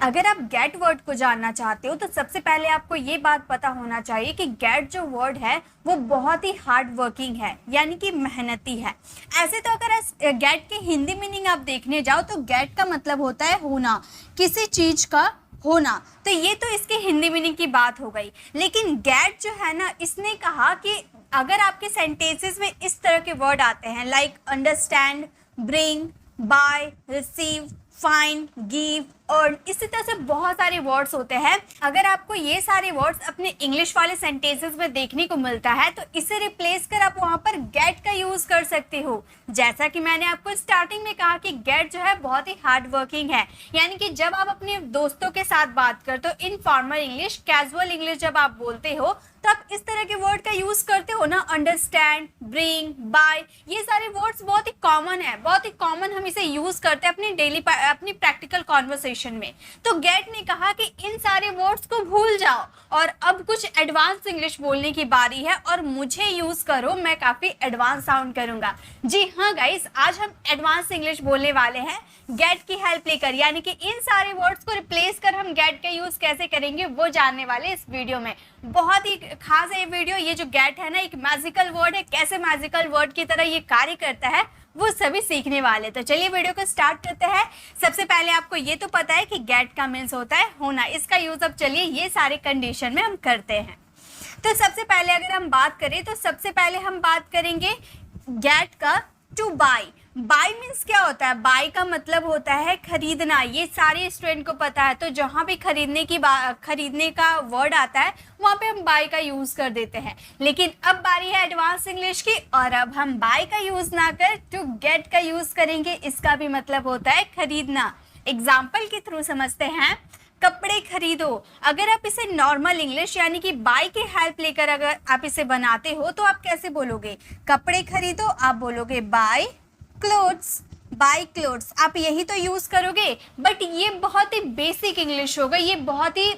अगर आप gate word को जानना चाहते हो तो सबसे पहले आपको ये बात पता होना चाहिए कि गेट जो वर्ड है वो बहुत ही हार्ड वर्किंग है, यानी कि मेहनती है। ऐसे तो अगर गेट की हिंदी मीनिंग आप देखने जाओ तो गेट का मतलब होता है होना, किसी चीज का होना। तो ये तो इसकी हिंदी मीनिंग की बात हो गई। लेकिन गेट जो है ना, इसने कहा कि अगर आपके सेंटेंसेस में इस तरह के वर्ड आते हैं like understand, bring, buy, receive, find, give, earn, इसी तरह से बहुत सारे वर्ड्स होते हैं। अगर आपको ये सारे वर्ड्स अपने इंग्लिश वाले सेंटेंसेस में देखने को मिलता है तो इसे रिप्लेस कर आप वहां पर गेट का यूज कर सकते हो। जैसा कि मैंने आपको स्टार्टिंग में कहा कि गेट जो है बहुत ही हार्ड वर्किंग है, यानी कि जब आप अपने दोस्तों के साथ बात करते हो, इनफॉर्मल इंग्लिश, कैजुअल इंग्लिश जब आप बोलते हो तो आप इस तरह के वर्ड का यूज करते हो ना, अंडरस्टैंड, ब्रिंग, बाय, ये सारे वर्ड्स बहुत ही कॉमन है, बहुत ही कॉमन हम इसे यूज करते हैं अपनी प्रैक्टिकल कॉन्वर्सेशन में। तो गेट ने कहा कि इन सारे वर्ड्स को भूल जाओ और अब कुछ एडवांस इंग्लिश बोलने की बारी है और मुझे यूज करो, मैं काफी एडवांस साउंड करूंगा। जी हाँ गाइस, आज हम एडवांस इंग्लिश बोलने वाले हैं गेट की हेल्प लेकर, यानी कि इन सारे वर्ड्स को रिप्लेस कर हम गेट का यूज कैसे करेंगे वो जानने वाले इस वीडियो में। बहुत ही खास है ये वीडियो। ये जो गेट है ना, एक मैजिकल वर्ड है, कैसे मैजिकल वर्ड की तरह ये कार्य करता है वो सभी सीखने वाले। तो चलिए वीडियो को स्टार्ट करते हैं। सबसे पहले आपको ये तो पता है कि गेट का मीन्स होता है होना, इसका यूज अब चलिए ये सारे कंडीशन में हम करते हैं। तो सबसे पहले अगर हम बात करें तो सबसे पहले हम बात करेंगे गेट का टू बाय। बाय मीन्स क्या होता है? बाय का मतलब होता है खरीदना, ये सारे स्टूडेंट को पता है। तो जहां भी खरीदने का वर्ड आता है वहां पे हम बाय का यूज कर देते हैं। लेकिन अब बारी है एडवांस इंग्लिश की, और अब हम बाय का यूज ना कर टू गेट का यूज करेंगे। इसका भी मतलब होता है खरीदना। एग्जाम्पल के थ्रू समझते हैं। कपड़े खरीदो। अगर आप इसे नॉर्मल इंग्लिश यानी कि बाय की हेल्प लेकर अगर आप इसे बनाते हो तो आप कैसे बोलोगे? कपड़े खरीदो, आप बोलोगे बाय क्लोथ्स, बाय क्लोथ्स, आप यही तो यूज करोगे। बट ये बहुत ही बेसिक इंग्लिश हो गई, ये बहुत ही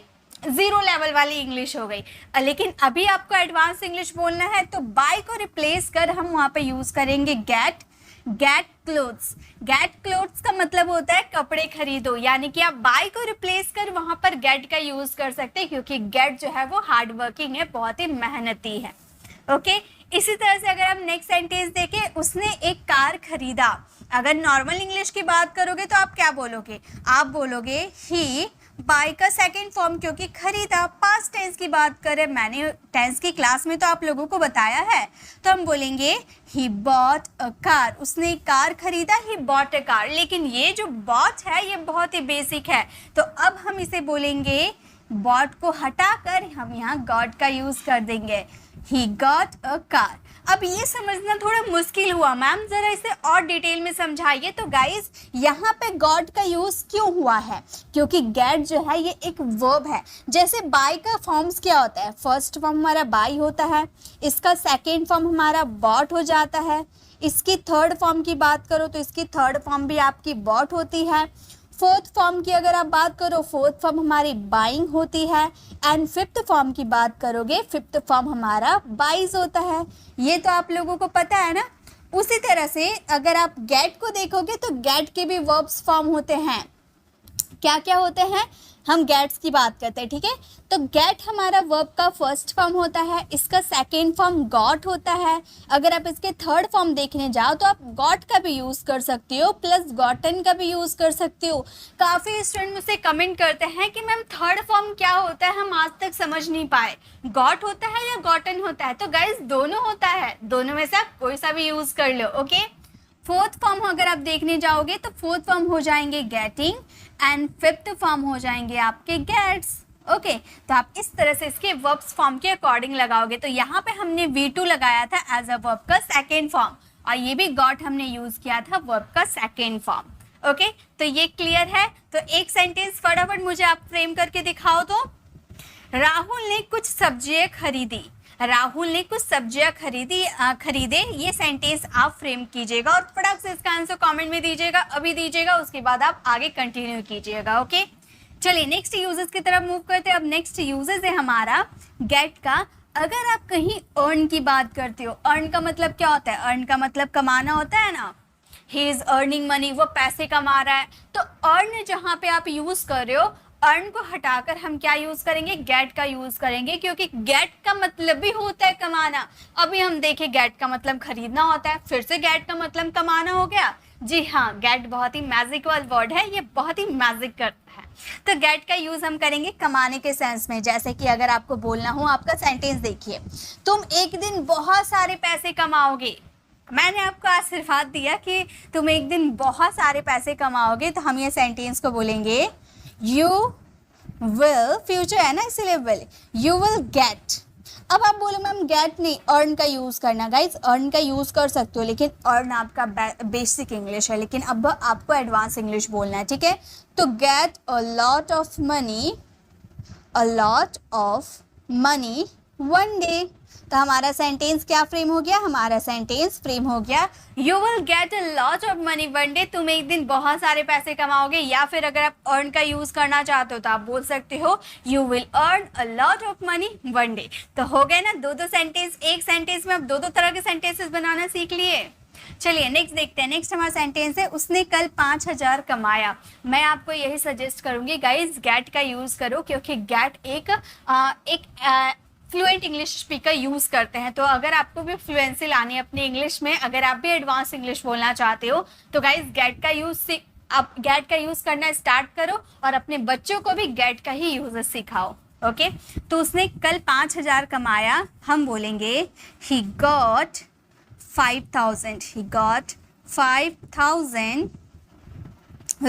जीरो लेवल वाली इंग्लिश हो गई। लेकिन अभी आपको एडवांस इंग्लिश बोलना है तो बाय को रिप्लेस कर हम वहां पे यूज करेंगे गेट क्लोथ्स। गेट क्लोथ्स का मतलब होता है कपड़े खरीदो, यानी कि आप बाय को रिप्लेस कर वहां पर गेट का यूज कर सकते हैं, क्योंकि गेट जो है वो हार्ड वर्किंग है, बहुत ही मेहनती है। ओके, इसी तरह से अगर हम नेक्स्ट सेंटेंस देखें, उसने एक कार खरीदा। अगर नॉर्मल इंग्लिश की बात करोगे तो आप क्या बोलोगे? आप बोलोगे ही बाय का सेकेंड फॉर्म, क्योंकि खरीदा पास्ट टेंस की बात करें, मैंने टेंस की क्लास में तो आप लोगों को बताया है, तो हम बोलेंगे ही बॉट अ कार। उसने एक कार खरीदा, ही बॉट अ कार। लेकिन ये जो बॉट है ये बहुत ही बेसिक है, तो अब हम इसे बोलेंगे, बॉट को हटाकर हम यहाँ गॉट का यूज कर देंगे, ही गॉट अ कार। अब ये समझना थोड़ा मुश्किल हुआ, मैम जरा इसे और डिटेल में समझाइए। तो गाइज यहाँ पे गॉड का यूज क्यों हुआ है? क्योंकि गेट जो है ये एक वर्ब है। जैसे बाय का फॉर्म्स क्या होता है? फर्स्ट फॉर्म हमारा बाय होता है, इसका सेकेंड फॉर्म हमारा बॉट हो जाता है, इसकी थर्ड फॉर्म की बात करो तो इसकी थर्ड फॉर्म भी आपकी बॉट होती है, फोर्थ फॉर्म की अगर आप बात करो फोर्थ फॉर्म हमारी बाइंग होती है, एंड फिफ्थ फॉर्म की बात करोगे फिफ्थ फॉर्म हमारा बाइज होता है। ये तो आप लोगों को पता है ना। उसी तरह से अगर आप गेट को देखोगे तो गेट के भी वर्ब्स फॉर्म होते हैं। क्या क्या होते हैं? हम गेट्स की बात करते हैं, ठीक है। तो गेट हमारा वर्ब का फर्स्ट फॉर्म होता है, इसका सेकेंड फॉर्म गॉट होता है। अगर आप इसके थर्ड फॉर्म देखने जाओ तो आप गॉट का भी यूज कर सकते हो, प्लस गॉटन का भी यूज कर सकते हो। काफी स्टूडेंट मुझसे कमेंट करते हैं कि मैम थर्ड फॉर्म क्या होता है, हम आज तक समझ नहीं पाए, गॉट होता है या गॉटन होता है? तो गाइज दोनों होता है, दोनों में से आप कोई सा भी यूज कर लो। ओके, फोर्थ फॉर्म अगर आप देखने जाओगे तो फोर्थ फॉर्म हो जाएंगे गेटिंग, एंड फिफ्थ फॉर्म हो जाएंगे आपके गेट्स। ओके, तो आप इस तरह से इसके वर्ब्स फॉर्म के अकॉर्डिंग लगाओगे। तो यहाँ पे हमने V2 लगाया था एज अ वर्ब का सेकेंड फॉर्म, और ये भी गॉट हमने यूज किया था वर्ब का सेकेंड फॉर्म। ओके, तो ये क्लियर है। तो एक सेंटेंस फटाफट मुझे आप फ्रेम करके दिखाओ। तो राहुल ने कुछ सब्जियां खरीदी। राहुल ने कुछ सब्जियां खरीदे, ये सेंटेंस आप फ्रेम कीजिएगा और फटाक से इसका आंसर कमेंट में दीजिएगा, अभी दीजिएगा, उसके बाद आप आगे कंटिन्यू कीजिएगा। ओके, चलिए नेक्स्ट यूजेस की तरफ मूव करते हैं। अब नेक्स्ट यूजेस है हमारा गेट का। अगर आप कहीं अर्न की बात करते हो, अर्न का मतलब क्या होता है? अर्न का मतलब कमाना होता है ना। ही इज अर्निंग मनी, वो पैसे कमा रहा है। तो अर्न जहाँ पे आप यूज कर रहे हो, अर्न को हटाकर हम क्या यूज करेंगे, गेट का यूज करेंगे, क्योंकि गेट का मतलब भी होता है कमाना। अभी हम देखें गेट का मतलब खरीदना होता है, फिर से गेट का मतलब कमाना हो गया। जी हाँ, गेट बहुत ही मैजिकल वर्ड है, ये बहुत ही मैजिक करता है। तो गेट का यूज हम करेंगे कमाने के सेंस में। जैसे कि अगर आपको बोलना हो, आपका सेंटेंस देखिए, तुम एक दिन बहुत सारे पैसे कमाओगे। मैंने आपको आशीर्वाद दिया कि तुम एक दिन बहुत सारे पैसे कमाओगे, तो हम ये सेंटेंस को बोलेंगे यू विल, फ्यूचर है ना इसीलिए विल, यू विल गेट। अब आप बोलो मैम गेट नहीं, अर्न का यूज़ करना। गाइज अर्न का यूज़ कर सकते हो, लेकिन अर्न आपका बेसिक इंग्लिश है, लेकिन अब आपको एडवांस इंग्लिश बोलना है, ठीक है। तो get a lot of money, a lot of money one day. तो हमारा सेंटेंस क्या फ्रेम हो गया, हमारा सेंटेंस फ्रेम हो गया you will get a lot of money one day, तुम एक दिन बहुत सारे पैसे कमाओगे। या फिर अगर आप अर्न का यूज करना चाहते हो तो आप बोल सकते हो you will earn a lot of money one day. तो हो गए ना दो सेंटेंस, एक सेंटेंस में आप दो तरह के सेंटेंसेस बनाना सीख लिए। चलिए नेक्स्ट देखते हैं। नेक्स्ट हमारा सेंटेंस है उसने कल 5,000 कमाया। मैं आपको यही सजेस्ट करूंगी गाइज, गेट का यूज करो, क्योंकि गेट एक फ्लुएंट इंग्लिश स्पीकर यूज़ करते हैं। तो अगर आपको भी फ्लुएंसी लानी है अपनी इंग्लिश में, अगर आप भी एडवांस इंग्लिश बोलना चाहते हो, तो गाइज गेट का यूज़ करना स्टार्ट करो और अपने बच्चों को भी गेट का ही यूज सिखाओ। ओके, तो उसने कल 5,000 कमाया, हम बोलेंगे he got 5,000, he got 5,000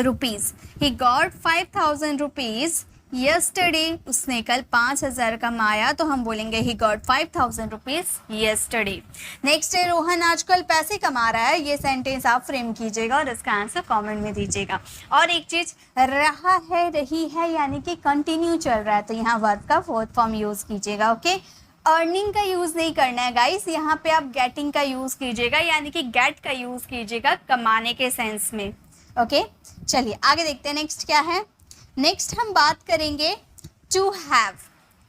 rupees, he got 5,000 rupees yesterday. उसने कल 5,000 कमाया, तो हम बोलेंगे he got 5,000 rupees yesterday. Next है रोहन आजकल पैसे कमा रहा है। ये सेंटेंस आप फ्रेम कीजिएगा और इसका आंसर कमेंट में दीजिएगा। और एक चीज़, रहा है, रही है, यानी कि कंटिन्यू चल रहा है, तो यहाँ वर्ब का फोर्थ फॉर्म यूज़ कीजिएगा। ओके, अर्निंग का यूज़ नहीं करना है गाइस, यहाँ पे आप गेटिंग का यूज़ कीजिएगा, यानी कि गेट का यूज़ कीजिएगा कमाने के सेंस में। ओके, चलिए आगे देखते हैं नेक्स्ट क्या है। नेक्स्ट हम बात करेंगे टू हैव।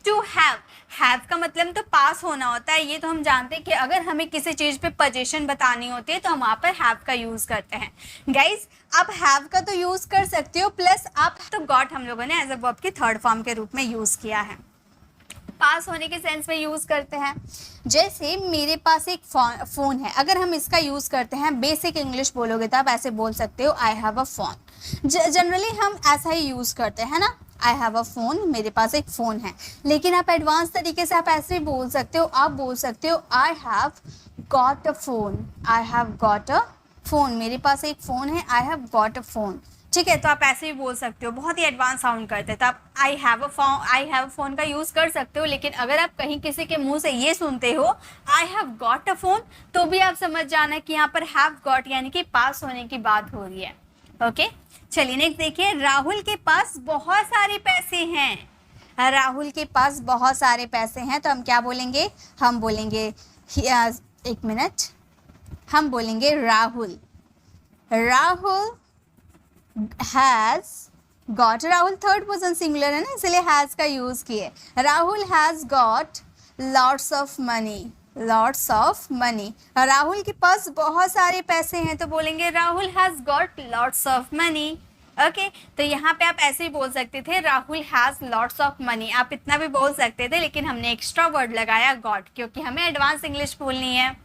टू हैव का मतलब तो पास होना होता है, ये तो हम जानते हैं कि अगर हमें किसी चीज़ पे पोजीशन बतानी होती है तो हम वहाँ पर हैव का यूज़ करते हैं। गाइज आप हैव का तो यूज़ कर सकते हो, प्लस आप तो गॉट हम लोगों ने एज अ वर्ब की थर्ड फॉर्म के रूप में यूज़ किया है, पास होने के सेंस में यूज़ करते हैं। जैसे मेरे पास एक फ़ोन है, अगर हम इसका यूज़ करते हैं बेसिक इंग्लिश बोलोगे तो आप ऐसे बोल सकते हो I have a phone. Generally हम ऐसा ही यूज़ करते हैं ना, आई हैव अ फ़ोन, मेरे पास एक फ़ोन है। लेकिन आप एडवांस तरीके से आप ऐसे बोल सकते हो, आप बोल सकते हो I have got a phone, I have got a phone, मेरे पास एक फ़ोन है, I have got a phone. ठीक है, तो आप ऐसे भी बोल सकते हो, बहुत ही एडवांस साउंड करते हैं, तो आप आई हैव अ फ़ोन का यूज़ कर सकते हो। लेकिन अगर आप कहीं किसी के मुंह से ये सुनते हो I have got a phone, तो भी आप समझ जाना कि यहाँ पर हैव गॉट यानी कि पास होने की बात हो रही है। ओके, चलिए नेक्स्ट देखिए, राहुल के पास बहुत सारे पैसे हैं। राहुल के पास बहुत सारे पैसे हैं, तो हम क्या बोलेंगे, हम बोलेंगे एक मिनट, हम बोलेंगे Rahul has got. Rahul third person singular है ना, इसलिए हैज़ का यूज़ किए। Rahul has got lots of money, lots of money. Rahul के पास बहुत सारे पैसे हैं, तो बोलेंगे Rahul has got lots of money. Okay, तो यहाँ पे आप ऐसे ही बोल सकते थे Rahul has lots of money, आप इतना भी बोल सकते थे, लेकिन हमने एक्स्ट्रा वर्ड लगाया गॉट, क्योंकि हमें एडवांस इंग्लिश बोलनी है।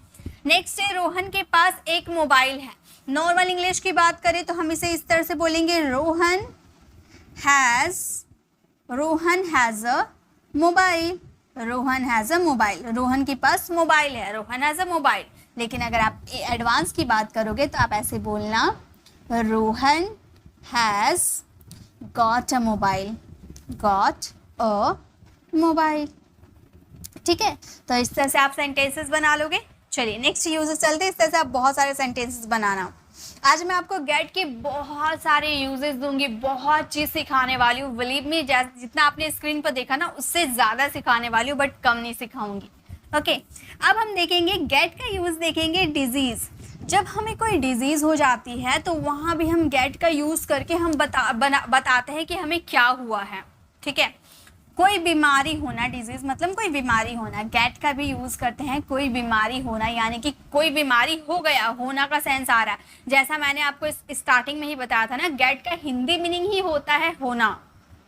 नेक्स्ट है रोहन के पास एक मोबाइल है। नॉर्मल इंग्लिश की बात करें तो हम इसे इस तरह से बोलेंगे Rohan has a mobile, Rohan has a mobile, Rohan के पास मोबाइल है, रोहन हैज़ अ मोबाइल। लेकिन अगर आप एडवांस की बात करोगे तो आप ऐसे बोलना Rohan has got a mobile, got a mobile. ठीक है, तो इस तरह से आप सेंटेंसेस बना लोगे। चलिए नेक्स्ट यूजेस चलते हैं, इस तरह से आप बहुत सारे सेंटेंसेस बनाना। आज मैं आपको गेट के बहुत सारे यूजेस दूंगी, बहुत चीज़ सिखाने वाली हूँ। बिलीव मी, जितना आपने स्क्रीन पर देखा ना उससे ज़्यादा सिखाने वाली हूँ, बट कम नहीं सिखाऊंगी। ओके, अब हम देखेंगे गेट का यूज़, देखेंगे डिजीज़। जब हमें कोई डिजीज़ हो जाती है तो वहाँ भी हम गेट का यूज़ करके हम बताते हैं कि हमें क्या हुआ है। ठीक है, कोई बीमारी होना, डिजीज़ मतलब कोई बीमारी होना, गेट का भी यूज़ करते हैं। कोई बीमारी होना यानी कि कोई बीमारी हो गया, होना का सेंस आ रहा है। जैसा मैंने आपको स्टार्टिंग में ही बताया था ना, गेट का हिंदी मीनिंग ही होता है होना।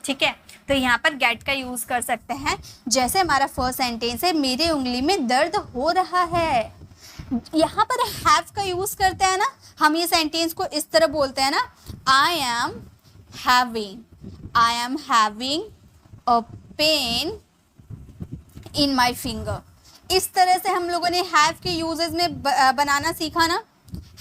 ठीक है, तो यहाँ पर गेट का यूज कर सकते हैं। जैसे हमारा फर्स्ट सेंटेंस है, मेरे उंगली में दर्द हो रहा है, यहाँ पर हैव का यूज करते हैं ना, हम ये सेंटेंस को इस तरह बोलते हैं ना, I am having a pain in my finger. इस तरह से हम लोगों ने हैव के यूजेस में बनाना सीखा ना,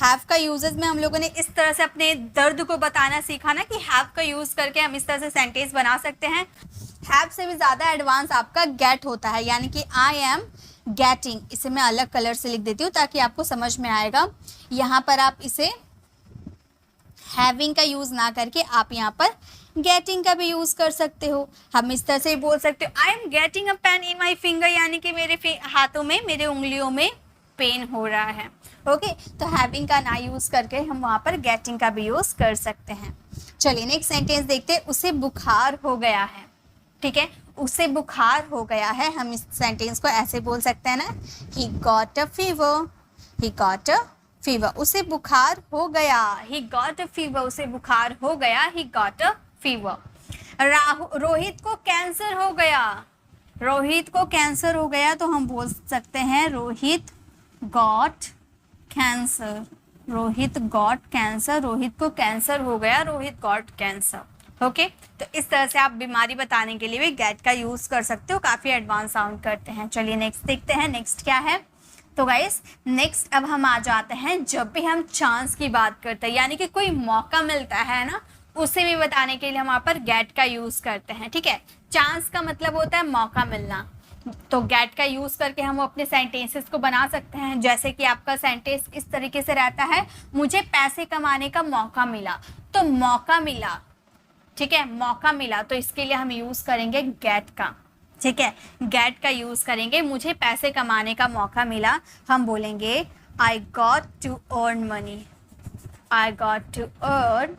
हैव का यूजेस में हम लोगों ने इस तरह से अपने दर्द को बताना सीखा ना कि हैव का यूज करके हम इस तरह से सेंटेंस बना सकते हैं। हैव से भी ज़्यादा एडवांस आपका गेट होता है, यानी कि आई एम गेटिंग। इसे मैं अलग कलर से लिख देती हूँ ताकि आपको समझ में आएगा। यहाँ पर आप इसे हैविंग का यूज़ ना करके आप यहाँ पर गेटिंग का भी यूज़ कर सकते हो। हम इस तरह से बोल सकते हो, I am getting a pain in my finger, यानी कि मेरे हाथों में, मेरे उंगलियों में पेन हो रहा है। ओके, तो हैविंग का ना यूज़ करके हम वहाँ पर गेटिंग का भी यूज़ कर सकते हैं। चलिए नेक्स्ट सेंटेंस देखते हैं। उसे बुखार हो गया है, ठीक है, उसे बुखार हो गया है। हम इस सेंटेंस को ऐसे बोल सकते हैं ना, he got a fever, he got a fever, उसे बुखार हो गया, ही गॉट अ फीवर, उसे बुखार हो गया, he got a fever. Rohit को कैंसर हो गया, रोहित को कैंसर हो गया, तो हम बोल सकते हैं Rohit got cancer, Rohit got cancer, Rohit को कैंसर हो गया, रोहित गॉट कैंसर। ओके, तो इस तरह से आप बीमारी बताने के लिए भी गेट का यूज कर सकते हो, काफी एडवांस साउंड करते हैं। चलिए नेक्स्ट देखते हैं, नेक्स्ट क्या है। तो गाइस नेक्स्ट अब हम आ जाते हैं, जब भी हम चांस की बात करते हैं, यानी कि कोई मौका मिलता है ना, उसे भी बताने के लिए हम वहाँ पर गेट का यूज करते हैं। ठीक है, चांस का मतलब होता है मौका मिलना, तो गेट का यूज करके हम अपने सेंटेंसेस को बना सकते हैं। जैसे कि आपका सेंटेंस इस तरीके से रहता है, मुझे पैसे कमाने का मौका मिला, तो मौका मिला, ठीक है, मौका मिला, तो इसके लिए हम यूज करेंगे गेट का। ठीक है, गेट का यूज करेंगे, मुझे पैसे कमाने का मौका मिला, हम बोलेंगे I got to earn money, I got to earn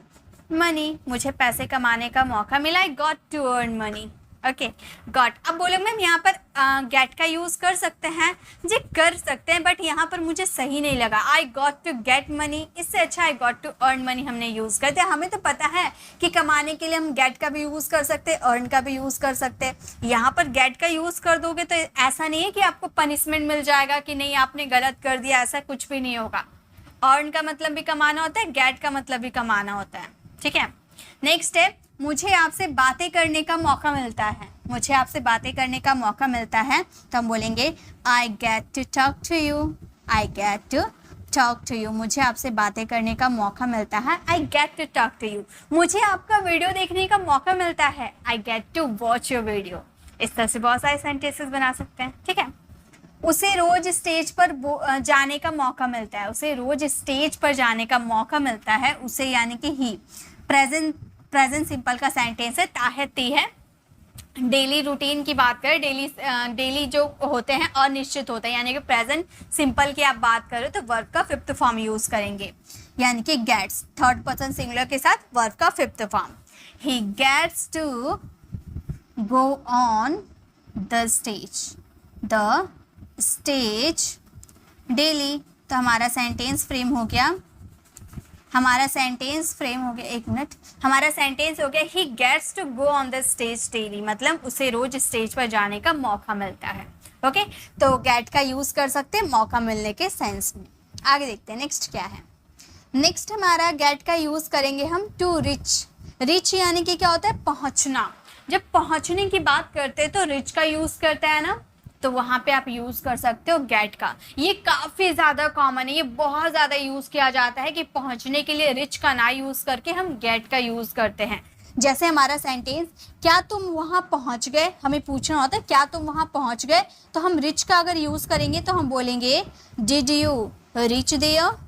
money, मुझे पैसे कमाने का मौका मिला, I got to earn money. Okay, got. अब बोले मैम यहाँ पर गेट का यूज कर सकते हैं जी, कर सकते हैं, बट यहाँ पर मुझे सही नहीं लगा। I got to get money, इससे अच्छा I got to earn money हमने यूज करते हैं। हमें तो पता है कि कमाने के लिए हम गेट का भी यूज कर सकते हैं, अर्न का भी यूज कर सकते हैं। यहाँ पर गेट का यूज कर दोगे तो ऐसा नहीं है कि आपको पनिशमेंट मिल जाएगा कि नहीं आपने गलत कर दिया, ऐसा कुछ भी नहीं होगा। अर्न का मतलब भी कमाना होता है, गेट का मतलब भी कमाना होता है। ठीक है, नेक्स्ट है, मुझे आपसे बातें करने का मौका मिलता है, मुझे आपसे बातें करने का मौका मिलता है, तो हम बोलेंगे I get to talk to you, I get to talk to you, मुझे आपसे बातें करने का मौका मिलता है, I get to talk to you, मुझे आपका वीडियो देखने का मौका मिलता है, I get to watch your video. इस तरह से बहुत सारे सेंटेंसेस बना सकते हैं। ठीक है, उसे रोज स्टेज पर जाने का मौका मिलता है, उसे रोज स्टेज पर जाने का मौका मिलता है, उसे यानी कि ही। प्रेजेंट सिंपल का सेंटेंस है, ताहती है। डेली रूटीन की बात करें, डेली जो होते हैं अनिश्चित होते हैं, यानी कि प्रेजेंट सिंपल की आप बात करें तो वर्ब का फिफ्थ फॉर्म यूज करेंगे, यानी कि गेट्स, थर्ड पर्सन सिंगुलर के साथ वर्ब का fifth form. He gets to go on the stage daily. तो हमारा सेंटेंस फ्रेम हो गया, हमारा सेंटेंस फ्रेम हो गया, एक मिनट, हमारा सेंटेंस हो गया he gets to go on the stage daily, मतलब उसे रोज स्टेज पर जाने का मौका मिलता है। ओके, तो गेट का यूज कर सकते हैं मौका मिलने के सेंस में। आगे देखते हैं नेक्स्ट क्या है। नेक्स्ट हमारा गेट का यूज करेंगे हम टू रिच। रिच यानी कि क्या होता है, पहुंचना। जब पहुंचने की बात करते हैं तो रिच का यूज करते हैं ना, तो वहाँ पे आप यूज़ कर सकते हो गेट का। ये काफ़ी ज़्यादा कॉमन है, ये बहुत ज़्यादा यूज़ किया जाता है कि पहुँचने के लिए रिच का ना यूज़ करके हम गेट का यूज़ करते हैं। जैसे हमारा सेंटेंस, क्या तुम वहाँ पहुँच गए, हमें पूछना होता है क्या तुम वहाँ पहुँच गए, तो हम रिच का अगर यूज़ करेंगे तो हम बोलेंगे did you reach there,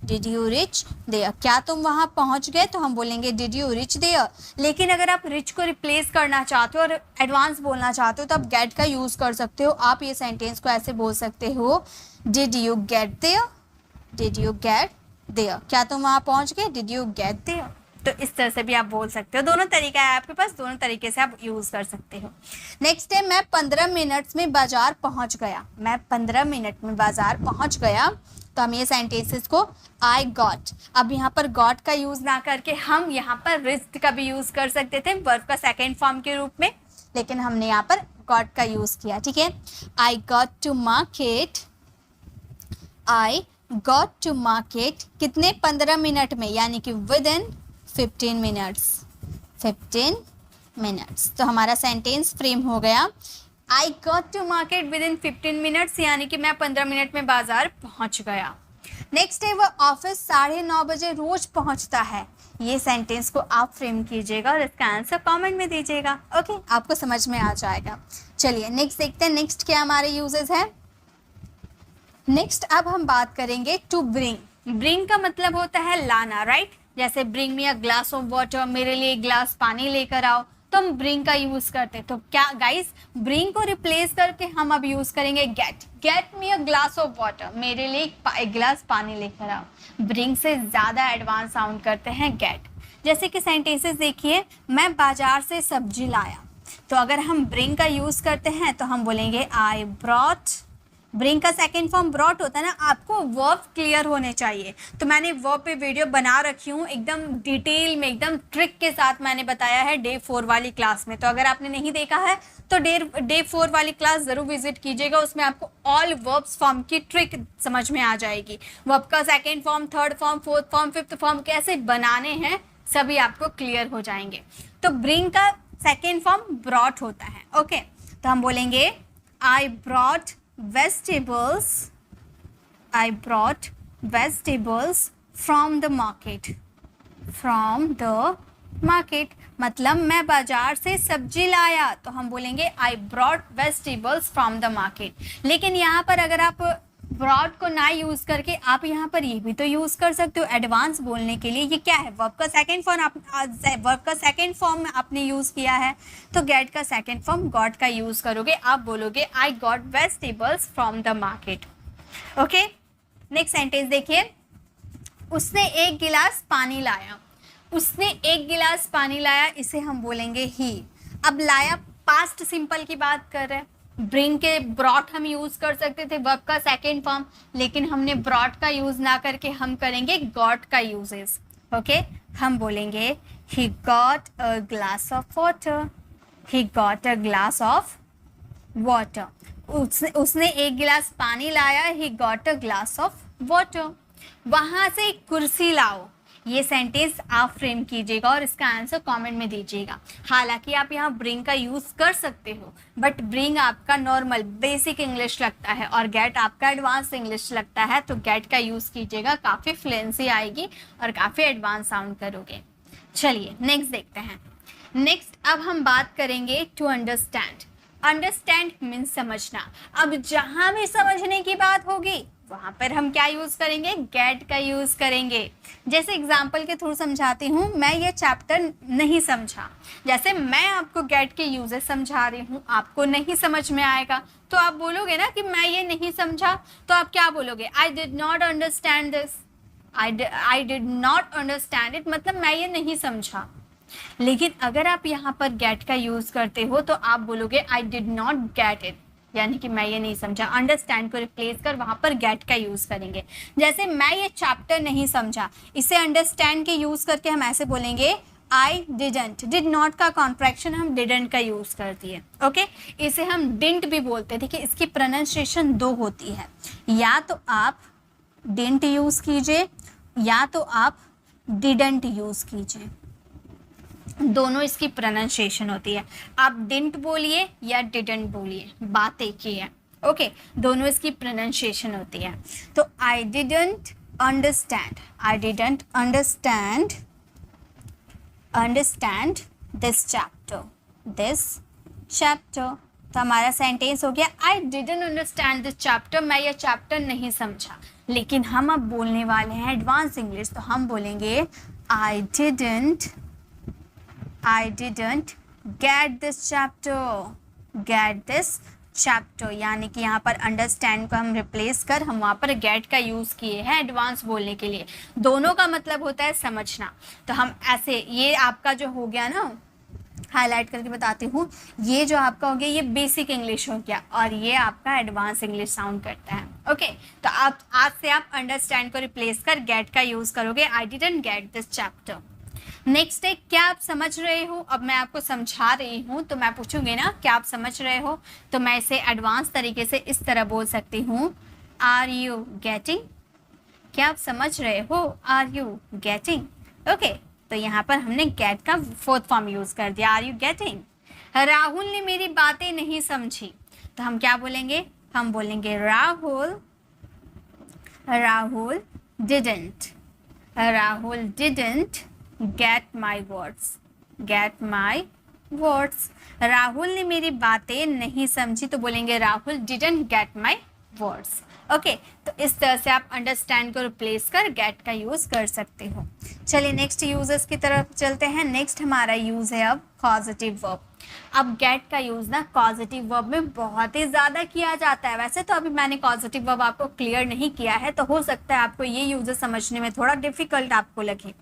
did you reach there, क्या तुम वहाँ पहुँच गए, तो हम बोलेंगे डिड यू रिच देयर। लेकिन अगर आप रिच को रिप्लेस करना चाहते हो और एडवांस बोलना चाहते हो तो आप गेट का यूज़ कर सकते हो। आप ये सेंटेंस को ऐसे बोल सकते हो, did you get there, did you get there, क्या तुम वहाँ पहुँच गए, डिड यू गेट देयर। तो इस तरह से भी आप बोल सकते हो, दोनों तरीका है आपके पास, दोनों तरीके से आप यूज कर सकते हो। नेक्स्ट है मैं 15 मिनट में बाजार पहुंच गया। मैं 15 मिनट में बाजार पहुंच गया, तो हम ये सेंटेंसेस को आई गॉट, अब यहाँ पर गॉट का यूज ना करके हम यहाँ पर रिस्क का भी यूज कर सकते थे वर्ब का सेकेंड फॉर्म के रूप में, लेकिन हमने यहाँ पर गॉट का यूज किया। ठीक है, I got to market, I got to market कितने 15 मिनट में, यानी कि विद इन 15 मिनट्स, 15 मिनट्स। तो हमारा सेंटेंस फ्रेम हो गया I got to market within 15 minutes, यानी कि मैं 15 मिनट में बाजार पहुंच गया। नेक्स्ट है वह ऑफिस 9:30 बजे रोज पहुंचता है। ये सेंटेंस को आप फ्रेम कीजिएगा और इसका आंसर कमेंट में दीजिएगा। ओके, आपको समझ में आ जाएगा। चलिए नेक्स्ट देखते हैं, नेक्स्ट क्या हमारे यूजेस है। नेक्स्ट अब हम बात करेंगे टू ब्रिंग। ब्रिंग का मतलब होता है लाना, राइट। जैसे bring me a glass of water, मेरे लिए एक ग्लास पानी लेकर आओ, तो हम ब्रिंग का यूज करते हैं। तो क्या गाइस, ब्रिंग को रिप्लेस करके हम अब यूज करेंगे get. Get me a glass of water, मेरे लिए एक गिलास पानी लेकर आओ। ब्रिंग से ज्यादा एडवांस साउंड करते हैं गेट। जैसे कि सेंटेंसेस देखिए, मैं बाजार से सब्जी लाया, तो अगर हम ब्रिंग का यूज करते हैं तो हम बोलेंगे आई ब्रॉट। ब्रिंग का सेकेंड फॉर्म ब्रॉट होता है ना। आपको वर्ब क्लियर होने चाहिए, तो मैंने वर्ब पे वीडियो बना रखी हूँ एकदम डिटेल में, एकदम ट्रिक के साथ मैंने बताया है डे 4 वाली क्लास में। तो अगर आपने नहीं देखा है तो डे 4 वाली क्लास जरूर विजिट कीजिएगा, उसमें आपको ऑल वर्ब्स फॉर्म की ट्रिक समझ में आ जाएगी। वर्ब का second form, third form, fourth form, fifth form कैसे बनाने हैं सभी आपको क्लियर हो जाएंगे। तो ब्रिंग का सेकेंड फॉर्म ब्रॉट होता है। ओके, तो हम बोलेंगे I brought vegetables, I brought vegetables from the market, from the market मतलब मैं बाजार से सब्जी लाया, तो हम बोलेंगे I brought vegetables from the market। लेकिन यहाँ पर अगर आप brought को ना यूज करके आप यहाँ पर ये भी तो यूज कर सकते हो एडवांस बोलने के लिए। ये क्या है, वर्ब का सेकेंड फॉर्म आपने यूज किया है, तो गेट का सेकेंड फॉर्म गॉट का यूज करोगे, आप बोलोगे I got vegetables from the market. Okay, next sentence देखिए, उसने एक गिलास पानी लाया। उसने एक गिलास पानी लाया, इसे हम बोलेंगे ही। अब लाया पास्ट सिंपल की बात कर रहे हैं। ब्रिंग के ब्रॉट हम यूज कर सकते थे वर्ब का सेकेंड फॉर्म, लेकिन हमने ब्रॉट का यूज ना करके हम करेंगे गॉट का यूजेस। ओके, हम बोलेंगे he got a glass of water, he got a glass of water. उसने एक गिलास पानी लाया, he got a glass of water. वहां से एक कुर्सी लाओ, ये सेंटेंस आप फ्रेम कीजिएगा और इसका आंसर कमेंट में दीजिएगा। हालांकि आप यहाँ ब्रिंग का यूज कर सकते हो, बट ब्रिंग आपका नॉर्मल बेसिक इंग्लिश लगता है और गेट आपका एडवांस इंग्लिश लगता है, तो गेट का यूज कीजिएगा, काफी फ्लुएंसी आएगी और काफी एडवांस साउंड करोगे। चलिए नेक्स्ट देखते हैं। नेक्स्ट अब हम बात करेंगे टू अंडरस्टैंड। अंडरस्टैंड मीन्स समझना। अब जहां भी समझने की बात होगी वहां पर हम क्या यूज करेंगे, गेट का यूज करेंगे। जैसे एग्जाम्पल के थ्रू समझाती हूँ, मैं ये चैप्टर नहीं समझा, जैसे मैं आपको गेट के यूजेस समझा रही हूँ, आपको नहीं समझ में आएगा तो आप बोलोगे ना कि मैं ये नहीं समझा, तो आप क्या बोलोगे, I did not understand this, I did not understand it, मतलब मैं ये नहीं समझा। लेकिन अगर आप यहाँ पर गेट का यूज करते हो तो आप बोलोगे I did not get it, यानी कि मैं ये नहीं समझा। अंडरस्टैंड को रिप्लेस कर वहां पर गेट का यूज करेंगे। जैसे मैं ये चैप्टर नहीं समझा, इसे अंडरस्टैंड के यूज करके हम ऐसे बोलेंगे आई डिडंट। डिड नॉट का कॉन्ट्रैक्शन हम डिडंट का यूज कर दिए। ओके, इसे हम डिंट भी बोलते हैं। देखिए इसकी प्रोनाउंसिएशन 2 होती है, या तो आप डिंट यूज कीजिए या तो आप डिडंट यूज कीजिए, दोनों इसकी प्रोनाउंसिएशन होती है। आप डिडंट बोलिए या डिडंट बोलिए, बात एक ही है। ओके, दोनों इसकी प्रोनाउंसिएशन होती है। तो I didn't understand, I didn't understand this chapter. तो हमारा सेंटेंस हो गया I didn't understand this chapter, मैं ये चैप्टर नहीं समझा। लेकिन हम अब बोलने वाले हैं एडवांस इंग्लिश, तो हम बोलेंगे I didn't get this chapter, यानी कि यहाँ पर अंडरस्टैंड को हम रिप्लेस कर हम वहाँ पर गेट का यूज़ किए हैं एडवांस बोलने के लिए। दोनों का मतलब होता है समझना। तो हम ऐसे, ये आपका जो हो गया ना, हाईलाइट करके बताती हूँ, ये जो आपका हो गया ये बेसिक इंग्लिश हो गया और ये आपका एडवांस इंग्लिश साउंड करता है। ओके, तो आप आज से आप अंडरस्टैंड को रिप्लेस कर गेट का यूज़ करोगे। I didn't get this chapter. Next है, क्या आप समझ रहे हो? अब मैं आपको समझा रही हूँ तो मैं पूछूंगी ना क्या आप समझ रहे हो, तो मैं इसे एडवांस तरीके से इस तरह बोल सकती हूँ, आर यू गेटिंग? क्या आप समझ रहे हो? Are you getting? ओके, तो यहाँ पर हमने गेट का फोर्थ फॉर्म यूज कर दिया, आर यू गेटिंग। राहुल ने मेरी बातें नहीं समझी, तो हम क्या बोलेंगे? हम बोलेंगे Rahul didn't get my words. Rahul ने मेरी बातें नहीं समझी, तो बोलेंगे Rahul didn't get my words. Okay, तो इस तरह से आप अंडरस्टैंड को रिप्लेस कर गेट का यूज कर सकते हो। चलिए नेक्स्ट यूजर्स की तरफ चलते हैं। नेक्स्ट हमारा यूज है अब कॉजेटिव वर्ब। अब गेट का यूज ना कॉजेटिव वर्ब में बहुत ही ज्यादा किया जाता है। वैसे तो अभी मैंने कॉजेटिव वर्ब आपको क्लियर नहीं किया है, तो हो सकता है आपको ये यूजर समझने में थोड़ा डिफिकल्ट आपको लगे,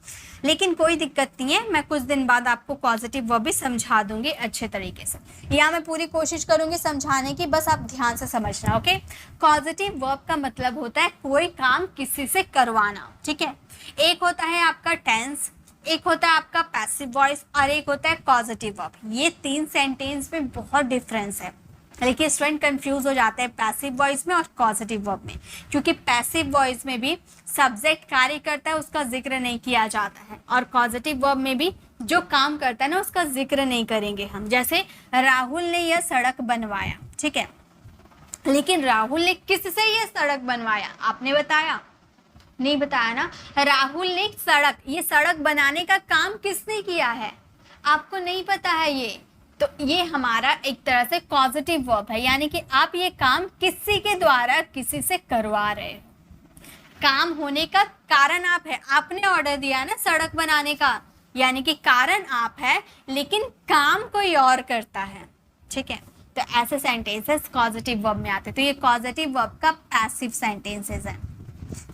लेकिन कोई दिक्कत नहीं है, मैं कुछ दिन बाद आपको पॉजिटिव वर्ब भी समझा दूंगी अच्छे तरीके से। यहाँ मैं पूरी कोशिश करूंगी समझाने की, बस आप ध्यान से समझना। ओके, पॉजिटिव वर्ब का मतलब होता है कोई काम किसी से करवाना। ठीक है, एक होता है आपका टेंस, एक होता है आपका पैसिव वॉइस और एक होता है पॉजिटिव वर्ब। ये तीन सेंटेंस में बहुत डिफरेंस है, लेकिन स्टूडेंट कंफ्यूज हो जाते हैं पैसिव वॉइस में और पॉजिटिव वर्ब में, क्योंकि पैसिव वॉइस में भी सब्जेक्ट कार्य करता है उसका जिक्र नहीं किया जाता है, और पॉजिटिव वर्ब में भी जो काम करता है ना उसका जिक्र नहीं करेंगे हम। जैसे राहुल ने यह सड़क बनवाया, ठीक है, लेकिन राहुल ने किससे यह सड़क बनवाया? आपने बताया? नहीं बताया ना। राहुल ने ये सड़क बनाने का काम किसने किया है? आपको नहीं पता है ये, तो ये हमारा एक तरह से पॉजिटिव वर्ब है, यानी कि आप ये काम किसी के द्वारा किसी से करवा रहे हो। काम होने का कारण आप है, आपने ऑर्डर दिया ना सड़क बनाने का, यानी कि कारण आप है, लेकिन काम कोई और करता है। ठीक है, तो ऐसे सेंटेंसेस पॉजिटिव वर्ब में आते हैं। तो ये पॉजिटिव वर्ब का पैसिव सेंटेंसेस है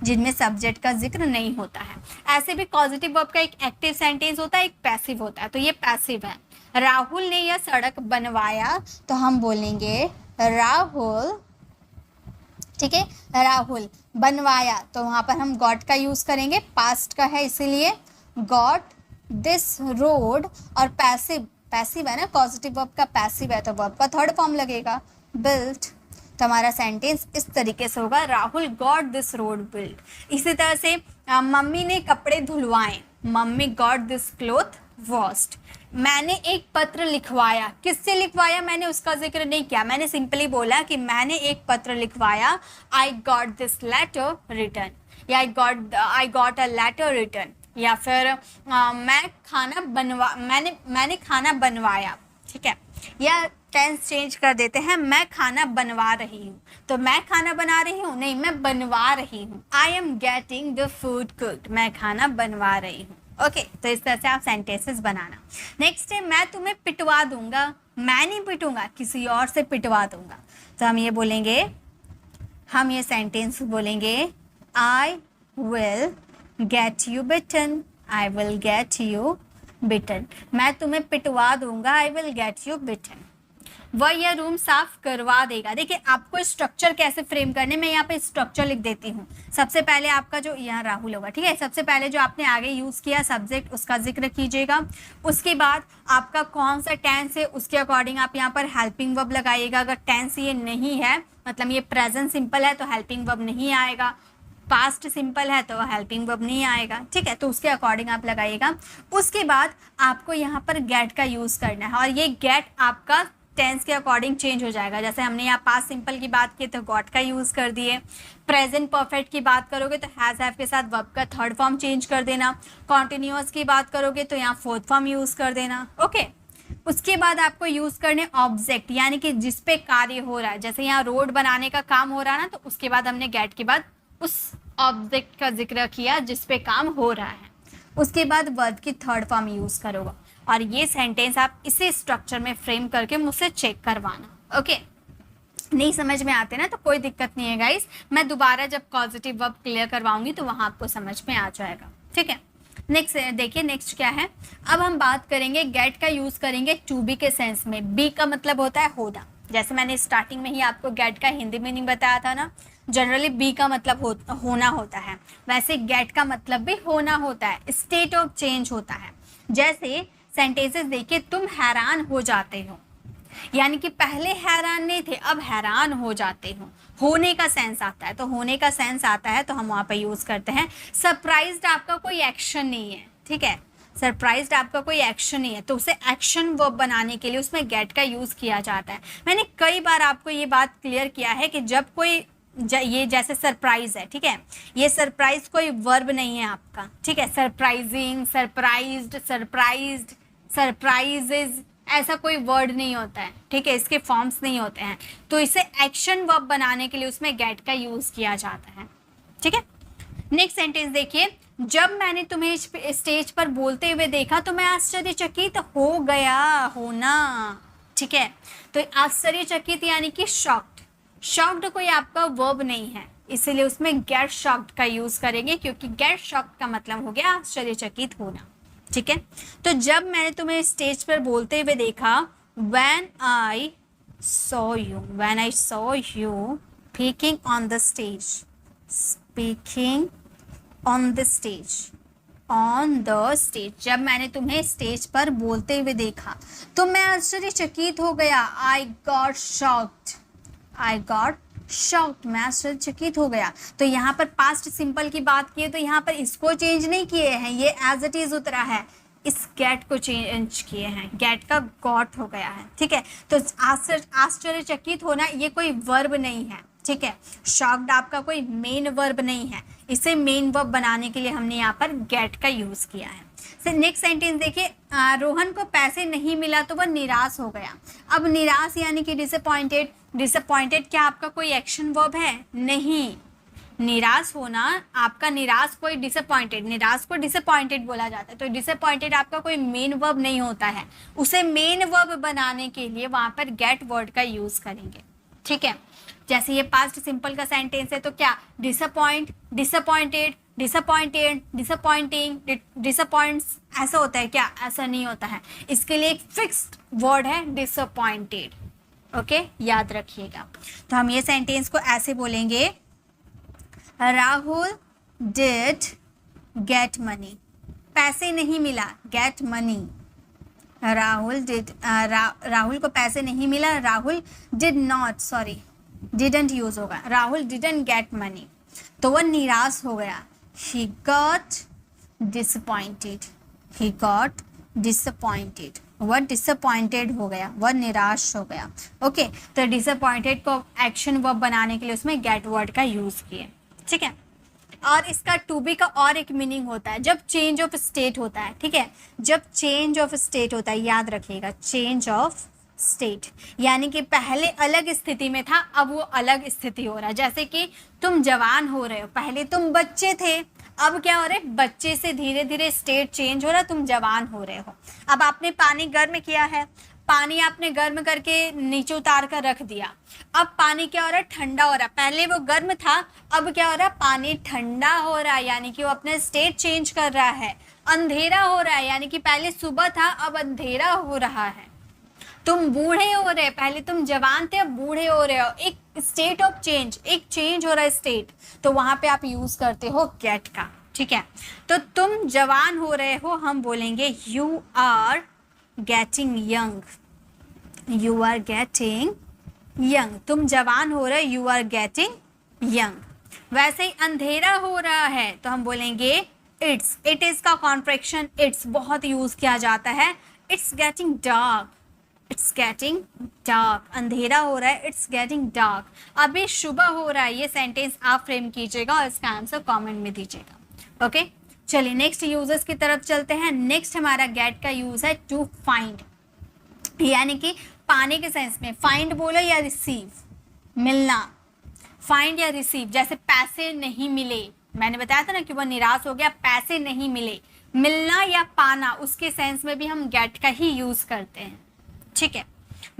जिनमें सब्जेक्ट का जिक्र नहीं होता है। ऐसे भी पॉजिटिव वर्ब का एक एक्टिव सेंटेंस होता है, एक पैसिव होता है, तो ये पैसिव है। राहुल ने यह सड़क बनवाया, तो हम बोलेंगे राहुल, ठीक है, राहुल बनवाया, तो वहां पर हम गॉट का यूज करेंगे, पास्ट का है इसीलिए गॉट दिस रोड। और पैसिव है ना, पॉजिटिव वर्ब का पैसिव है, तो वर्ब का थर्ड फॉर्म लगेगा बिल्ट। तो हमारा सेंटेंस इस तरीके से होगा, Rahul got this road built. इसी तरह से मम्मी ने कपड़े धुलवाए, mummy got this cloth washed. मैंने एक पत्र लिखवाया, किससे लिखवाया? मैंने उसका जिक्र नहीं किया, मैंने सिंपली बोला कि मैंने एक पत्र लिखवाया, I got this letter written, या I got a letter written. या फिर मैंने खाना बनवाया, ठीक है, या टेंस चेंज कर देते हैं, मैं खाना बनवा रही हूँ, तो मैं खाना बना रही हूँ नहीं, मैं बनवा रही हूँ। I am getting the food cooked, मैं खाना बनवा रही हूँ। ओके, तो इस तरह से आप सेंटेंसेस बनाना। नेक्स्ट है, मैं तुम्हें पिटवा दूंगा, मैं नहीं पिटूंगा, किसी और से पिटवा दूंगा, तो हम ये बोलेंगे, हम ये सेंटेंस बोलेंगे, I will get you beaten, I will get you beaten. मैं तुम्हें पिटवा दूंगा, I will get you beaten. वह यह रूम साफ करवा देगा। देखिए आपको स्ट्रक्चर कैसे फ्रेम करने, मैं यहाँ पे स्ट्रक्चर लिख देती हूँ। सबसे पहले आपका जो यहाँ राहुल होगा, ठीक है, सबसे पहले जो आपने आगे यूज किया सब्जेक्ट उसका जिक्र कीजिएगा। उसके बाद आपका कौन सा टेंस है उसके अकॉर्डिंग आप यहाँ पर हेल्पिंग वर्ब लगाइएगा। अगर टेंस ये नहीं है, मतलब ये प्रेजेंट सिंपल है, तो हेल्पिंग वर्ब नहीं आएगा। पास्ट सिंपल है तो हेल्पिंग वर्ब नहीं आएगा, ठीक है, तो उसके अकॉर्डिंग आप लगाइएगा। उसके बाद आपको यहाँ पर गेट का यूज करना है, और ये गेट आपका टेंस के अकॉर्डिंग चेंज हो जाएगा। जैसे हमने यहाँ पास्ट सिंपल की बात की तो गॉट का यूज कर दिए। प्रेजेंट परफेक्ट की बात करोगे तो हैज हैव के साथ वर्ब का थर्ड फॉर्म चेंज कर देना। कॉन्टिन्यूअस की बात करोगे तो यहाँ फोर्थ फॉर्म यूज कर देना। ओके, उसके बाद आपको यूज करने ऑब्जेक्ट, यानी कि जिस पे कार्य हो रहा है। जैसे यहाँ रोड बनाने का काम हो रहा है ना, तो उसके बाद हमने गेट के बाद उस ऑब्जेक्ट का जिक्र किया जिस पे काम हो रहा है। उसके बाद वर्ब की थर्ड फॉर्म यूज करोगे, और ये सेंटेंस आप इसी स्ट्रक्चर में फ्रेम करके मुझसे चेक करवाना। ओके, नहीं समझ में आते ना तो कोई दिक्कत नहीं है गाइस, मैं दोबारा जब पॉजिटिव वर्ब क्लियर करवाऊंगी तो वहां आपको समझ में आ जाएगा, ठीक है। नेक्स्ट देखिए, नेक्स्ट क्या है, अब हम बात करेंगे गेट का यूज करेंगे टू बी के सेंस में। बी का मतलब होता है होना, जैसे मैंने स्टार्टिंग में ही आपको गेट का हिंदी मीनिंग बताया था ना, जनरली बी का मतलब होना होता है, वैसे गेट का मतलब भी होना होता है, स्टेट ऑफ चेंज होता है। जैसे सेंटेंसेस देखिए, तुम हैरान हो जाते हो, यानी कि पहले हैरान नहीं थे अब हैरान हो जाते हो, होने का सेंस आता है, तो होने का सेंस आता है तो हम वहां पे यूज करते हैं। सरप्राइज्ड आपका कोई एक्शन नहीं है, ठीक है, सरप्राइज्ड आपका कोई एक्शन नहीं है, तो उसे एक्शन वर्ब बनाने के लिए उसमें गेट का यूज किया जाता है। मैंने कई बार आपको ये बात क्लियर किया है कि जब कोई ये जैसे सरप्राइज है, ठीक है, ये सरप्राइज कोई वर्ब नहीं है आपका, ठीक है, सरप्राइजिंग, सरप्राइज्ड, सरप्राइज्ड, सरप्राइजेज, ऐसा कोई वर्ड नहीं होता है, ठीक है, इसके फॉर्म्स नहीं होते हैं, तो इसे एक्शन वर्ब बनाने के लिए उसमें गेट का यूज किया जाता है, ठीक है। नेक्स्ट सेंटेंस देखिए, जब मैंने तुम्हें स्टेज पर बोलते हुए देखा तो मैं आश्चर्यचकित हो गया, होना, ठीक है, तो आश्चर्यचकित यानी कि शॉक्ड, शॉक्ड कोई आपका वर्ब नहीं है, इसलिए उसमें गेट शॉक्ड का यूज करेंगे, क्योंकि गेट शॉक्ड का मतलब हो गया आश्चर्यचकित होना, ठीक है। तो जब मैंने तुम्हें स्टेज पर बोलते हुए देखा, when I saw you speaking on the stage, speaking on the stage, on the stage, जब मैंने तुम्हें स्टेज पर बोलते हुए देखा तो मैं आश्चर्यचकित हो गया, I got shocked, मैं आश्चर्यचकित हो गया। तो यहाँ पर पास्ट सिंपल की बात की है तो यहाँ पर इसको चेंज नहीं किए हैं, ये एज इट इज उतरा है, इस गेट को चेंज किए हैं, गेट का गॉट हो गया है, ठीक है। तो आश्चर्यचकित होना ये कोई वर्ब नहीं है, ठीक है, शॉक्ड आपका कोई मेन वर्ब नहीं है, इसे मेन वर्ब बनाने के लिए हमने यहाँ पर गेट का यूज किया है। नेक्स्ट सेंटेंस देखिए, रोहन को पैसे नहीं मिला तो वह निराश हो गया। अब निराश यानी कि डिसअपॉइंटेड, डिसअपॉइंटेड क्या आपका कोई एक्शन वर्ब है? नहीं, निराश होना आपका, निराश कोई डिसअपॉइंटेड, निराश को डिसअपॉइंटेड बोला जाता है, तो डिसअपॉइंटेड आपका कोई मेन वर्ब नहीं होता है, उसे मेन वर्ब बनाने के लिए वहां पर गेट वर्ड का यूज करेंगे, ठीक है। जैसे ये पास्ट सिंपल का सेंटेंस है तो क्या disappoint, disappointed, disappointed, disappointing, disappoints, ऐसा होता है क्या? ऐसा नहीं होता है, इसके लिए एक फिक्स्ड वर्ड है डिसअपॉइंटेड, ओके, याद रखिएगा। तो हम ये सेंटेंस को ऐसे बोलेंगे, राहुल डिड गेट मनी, पैसे नहीं मिला, get money, Rahul did, Rahul को पैसे नहीं मिला, Rahul did not, sorry didn't use होगा, राहुल डिडंट गेट मनी, तो वह निराश हो गया, he got disappointed, he got disappointed, वह डिसअपॉइंटेड हो गया, वह निराश हो गया, ओके। तो डिसअपॉइंटेड को एक्शन वर्ब बनाने के लिए उसमें गेट वर्ड का यूज किए, ठीक है। और इसका टू बी का और एक मीनिंग होता है जब चेंज ऑफ स्टेट होता है, ठीक है, जब चेंज ऑफ स्टेट होता है, याद रखिएगा, चेंज ऑफ स्टेट यानी कि पहले अलग स्थिति में था अब वो अलग स्थिति हो रहा है। जैसे कि तुम जवान हो रहे हो, पहले तुम बच्चे थे, अब क्या हो रहे, बच्चे से धीरे धीरे स्टेट चेंज हो रहा, तुम जवान हो रहे हो। अब आपने पानी गर्म किया है, पानी आपने गर्म करके नीचे उतार कर रख दिया, अब पानी क्या हो रहा है, ठंडा हो रहा है, पहले वो गर्म था अब क्या हो रहा है, पानी ठंडा हो रहा है, यानी कि वो अपने स्टेट चेंज कर रहा है। अंधेरा हो रहा है यानी कि पहले सुबह था अब अंधेरा हो रहा है। तुम बूढ़े हो रहे, पहले तुम जवान थे अब बूढ़े हो रहे हो, एक स्टेट ऑफ चेंज, एक चेंज हो रहा है स्टेट, तो वहां पे आप यूज करते हो गेट का, ठीक है। तो तुम जवान हो रहे हो, हम बोलेंगे you are getting young, you are getting young, तुम जवान हो रहे, यू आर गेटिंग यंग। वैसे ही अंधेरा हो रहा है तो हम बोलेंगे इट्स, इट इज का कॉन्ट्रैक्शन इट्स बहुत यूज किया जाता है, it's getting dark, it's getting dark, अंधेरा हो रहा है, इट्स गेटिंग डार्क, अभी सुबह हो रहा है। ये सेंटेंस आप फ्रेम कीजिएगा और इसका आंसर कमेंट में दीजिएगा, ओके। चलिए नेक्स्ट यूजर्स की तरफ चलते हैं। नेक्स्ट हमारा गेट का यूज है टू फाइंड, यानी कि पाने के सेंस में, फाइंड बोलो या रिसीव, मिलना, फाइंड या रिसीव। जैसे पैसे नहीं मिले, मैंने बताया था ना कि वह निराश हो गया, पैसे नहीं मिले, मिलना या पाना, उसके सेंस में भी हम गेट का ही यूज करते हैं, ठीक है।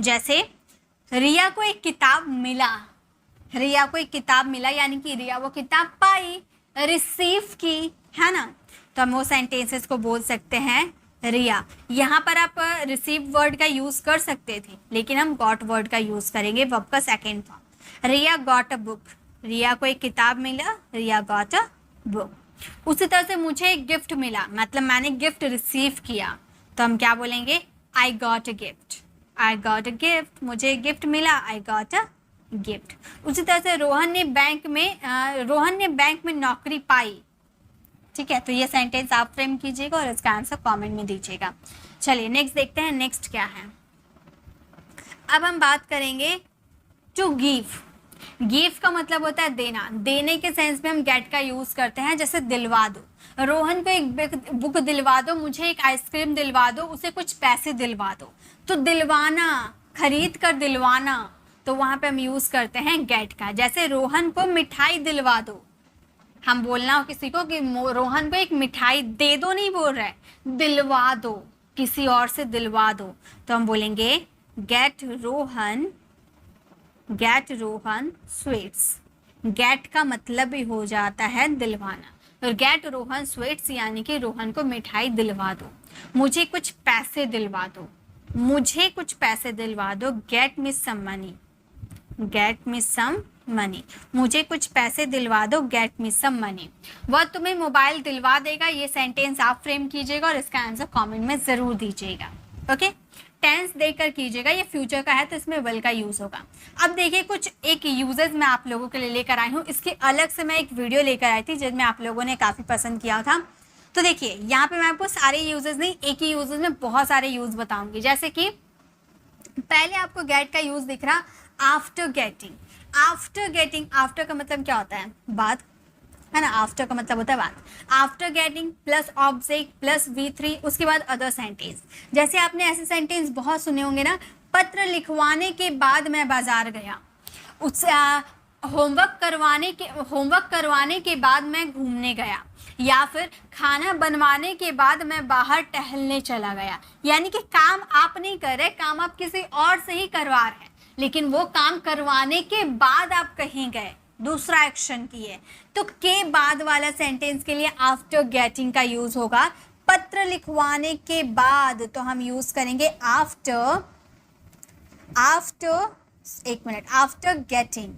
जैसे रिया को एक किताब मिला, रिया को एक किताब मिला यानी कि रिया वो किताब पाई, रिसीव की, है ना। तो हम वो सेंटेंसेस को बोल सकते हैं रिया। यहाँ पर आप रिसीव वर्ड का यूज कर सकते थे, लेकिन हम गॉट वर्ड का यूज करेंगे, वर्ब का second form. Riya got a book, Riya को एक किताब मिला, रिया गॉट अ बुक। उसी तरह से मुझे एक गिफ्ट मिला, मतलब मैंने गिफ्ट रिसीव किया, तो हम क्या बोलेंगे, I got a gift, I got a gift, मुझे एक गिफ्ट मिला, आई गॉट अ गिफ्ट। उसी तरह से रोहन ने बैंक में नौकरी पाई। ठीक है, तो ये सेंटेंस आप फ्रेम कीजिएगा और इसका आंसर कमेंट में दीजिएगा। चलिए नेक्स्ट देखते हैं, नेक्स्ट क्या है। अब हम बात करेंगे टू गिव। गिव का मतलब होता है देना, देने के सेंस में हम गेट का यूज करते हैं, जैसे दिलवा दो, रोहन को एक बुक दिलवा दो, मुझे एक आइसक्रीम दिलवा दो, उसे कुछ पैसे दिलवा दो। तो दिलवाना, खरीद कर दिलवाना, तो वहां पे हम यूज करते हैं गेट का। जैसे रोहन को मिठाई दिलवा दो, हम बोलना हो किसी को कि रोहन को एक मिठाई दे दो, नहीं बोल रहे, दिलवा दो, किसी और से दिलवा दो, तो हम बोलेंगे गेट रोहन स्वीट्स। गेट का मतलब भी हो जाता है दिलवाना, और गेट रोहन स्वीट्स यानी कि रोहन को मिठाई दिलवा दो। मुझे कुछ पैसे दिलवा दो, मुझे कुछ पैसे दिलवा दो, get me some money, get me some money, मुझे कुछ पैसे दिलवा दो, गेट मी सम मनी। वह तुम्हें मोबाइल दिलवा देगा, ये सेंटेंस आप फ्रेम कीजिएगा और इसका आंसर कमेंट में जरूर दीजिएगा। ओके, टेंस देकर कीजिएगा, ये फ्यूचर का है तो इसमें विल का यूज होगा। अब देखिए कुछ एक यूजेस मैं आप लोगों के लिए लेकर आई हूँ, इसके अलग से मैं एक वीडियो लेकर आई थी जिसमें आप लोगों ने काफी पसंद किया था। तो देखिए यहाँ पे मैं आपको सारे यूजेस नहीं, एक ही यूजेस में बहुत सारे यूज बताऊंगी। जैसे कि पहले आपको गेट का यूज दिख रहा, after getting. After getting, after का मतलब क्या होता है, बाद, है ना। आफ्टर का मतलब होता है बाद। After getting plus object plus V3, उसके बाद अदर सेंटेंस। जैसे आपने ऐसे सेंटेंस बहुत सुने होंगे ना, पत्र लिखवाने के बाद मैं बाजार गया, उससे होमवर्क करवाने के बाद मैं घूमने गया, या फिर खाना बनवाने के बाद मैं बाहर टहलने चला गया। यानी कि काम आप नहीं कर रहे, काम आप किसी और से ही करवा रहे हैं, लेकिन वो काम करवाने के बाद आप कहीं गए, दूसरा एक्शन किए। तो के बाद वाला सेंटेंस के लिए आफ्टर गेटिंग का यूज होगा। पत्र लिखवाने के बाद तो हम यूज करेंगे आफ्टर गेटिंग।